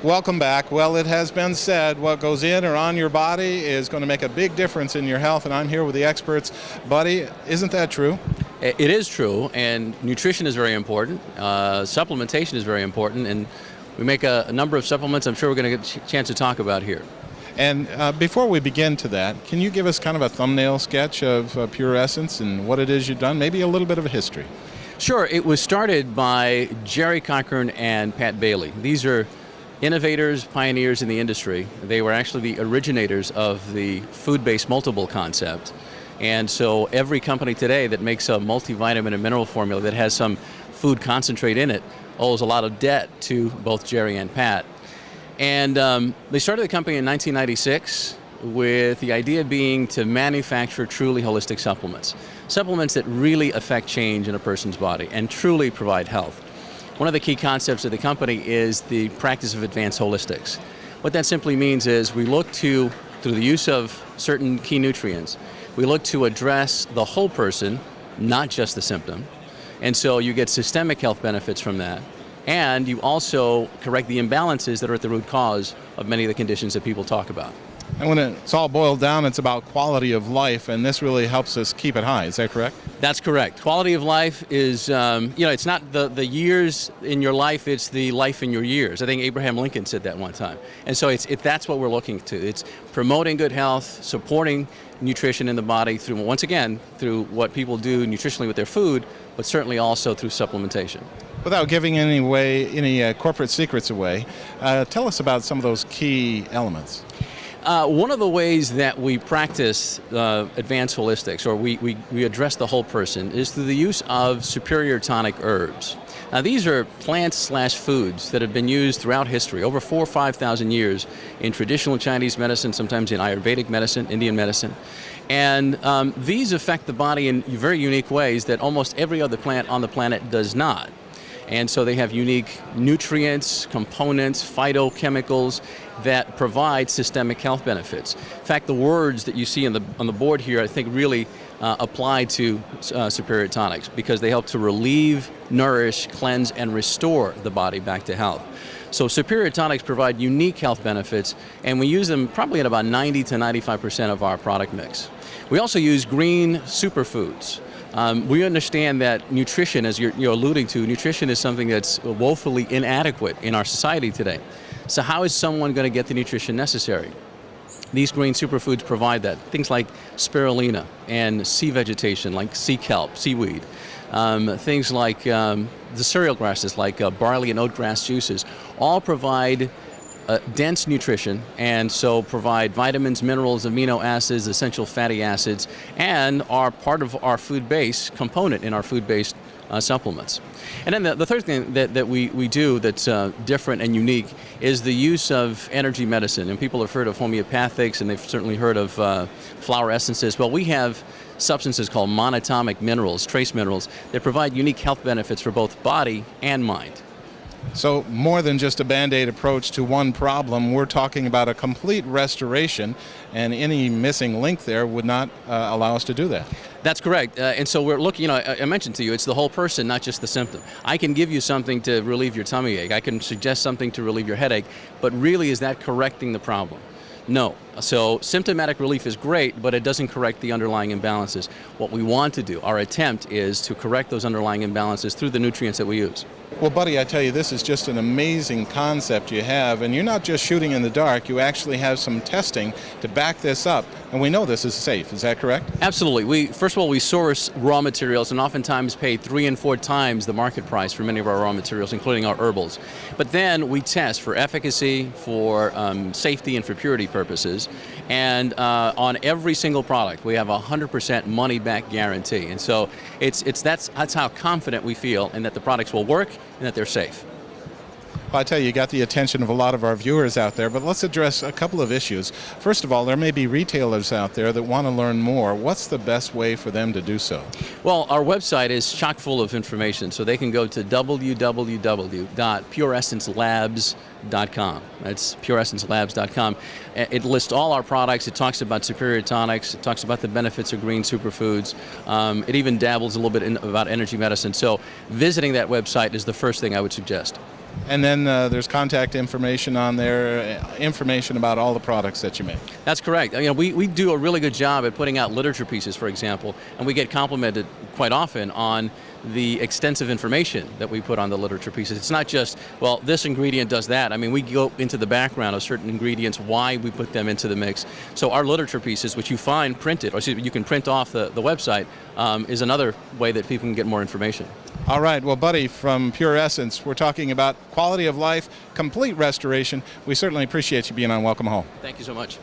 Welcome back. Well, it has been said what goes in or on your body is going to make a big difference in your health, and I'm here with the experts. Buddy, isn't that true? It is true, and nutrition is very important. Supplementation is very important, and we make a number of supplements I'm sure we're going to get a chance to talk about here. And before we begin to that, can you give us kind of a thumbnail sketch of Pure Essence and what it is you've done? Maybe a little bit of a history. Sure. It was started by Jerry Cochran and Pat Bailey. These are innovators, pioneers in the industry. They were actually the originators of the food-based multiple concept. And so every company today that makes a multivitamin and mineral formula that has some food concentrate in it owes a lot of debt to both Jerry and Pat. And they started the company in 1996 with the idea being to manufacture truly holistic supplements. Supplements that really affect change in a person's body and truly provide health. One of the key concepts of the company is the practice of advanced holistics. What that simply means is we look to, through the use of certain key nutrients, we look to address the whole person, not just the symptom. And so you get systemic health benefits from that. And you also correct the imbalances that are at the root cause of many of the conditions that people talk about. And when it's all boiled down, it's about quality of life, and this really helps us keep it high. Is that correct? That's correct. Quality of life is, it's not the years in your life, it's the life in your years. I think Abraham Lincoln said that one time. And so that's what we're looking to. It's promoting good health, supporting nutrition in the body through, once again, through what people do nutritionally with their food, but certainly also through supplementation. Without giving any corporate secrets away, tell us about some of those key elements. One of the ways that we practice advanced holistics, or we address the whole person, is through the use of superior tonic herbs. Now, these are plants/foods that have been used throughout history, over 4,000 or 5,000 years, in traditional Chinese medicine, sometimes in Ayurvedic medicine, Indian medicine. And these affect the body in very unique ways that almost every other plant on the planet does not. And so they have unique nutrients, components, phytochemicals that provide systemic health benefits. In fact, the words that you see on the board here, I think, really apply to superior tonics because they help to relieve, nourish, cleanse, and restore the body back to health. So superior tonics provide unique health benefits, and we use them probably at about 90 to 95% of our product mix. We also use green superfoods. We understand that nutrition, as you're alluding to, nutrition is something that's woefully inadequate in our society today. So how is someone going to get the nutrition necessary? These green superfoods provide that. Things like spirulina and sea vegetation like sea kelp, seaweed. Things like the cereal grasses like barley and oatgrass juices all provide dense nutrition, and so provide vitamins, minerals, amino acids, essential fatty acids, and are part of our food-based component in our food-based supplements. And then the third thing that we do that's different and unique is the use of energy medicine. And people have heard of homeopathics, and they've certainly heard of flower essences. Well, we have substances called monatomic minerals, trace minerals, that provide unique health benefits for both body and mind. So more than just a Band-Aid approach to one problem, we're talking about a complete restoration, and any missing link there would not allow us to do that. That's correct. And so we're looking, I mentioned to you, it's the whole person, not just the symptom. I can give you something to relieve your tummy ache. I can suggest something to relieve your headache, but really, is that correcting the problem? No. So symptomatic relief is great, but it doesn't correct the underlying imbalances. What we want to do, our attempt, is to correct those underlying imbalances through the nutrients that we use. Well, buddy, I tell you, this is just an amazing concept you have, and you're not just shooting in the dark. You actually have some testing to back this up, and we know this is safe. Is that correct? Absolutely. First of all, we source raw materials and oftentimes pay 3 and 4 times the market price for many of our raw materials, including our herbals. But then we test for efficacy, for safety, and for purity purposes. And on every single product, we have a 100% money-back guarantee. And so that's how confident we feel in that the products will work and that they're safe. Well, I tell you got the attention of a lot of our viewers out there, but let's address a couple of issues. First of all, there may be retailers out there that want to learn more. What's the best way for them to do so? Well, our website is chock full of information, so they can go to www.pureessencelabs.com. That's pureessencelabs.com. It lists all our products. It talks about superior tonics. It talks about the benefits of green superfoods. It even dabbles a little bit about energy medicine. So visiting that website is the first thing I would suggest. And then there's contact information on there, information about all the products that you make. That's correct. You know, we do a really good job at putting out literature pieces, for example, and we get complimented quite often on the extensive information that we put on the literature pieces. It's not just, well, this ingredient does that. I mean, we go into the background of certain ingredients, why we put them into the mix. So our literature pieces, which you find printed, or you can print off the website, is another way that people can get more information. All right, well, Buddy, from Pure Essence, we're talking about quality of life, complete restoration. We certainly appreciate you being on Welcome Home. Thank you so much.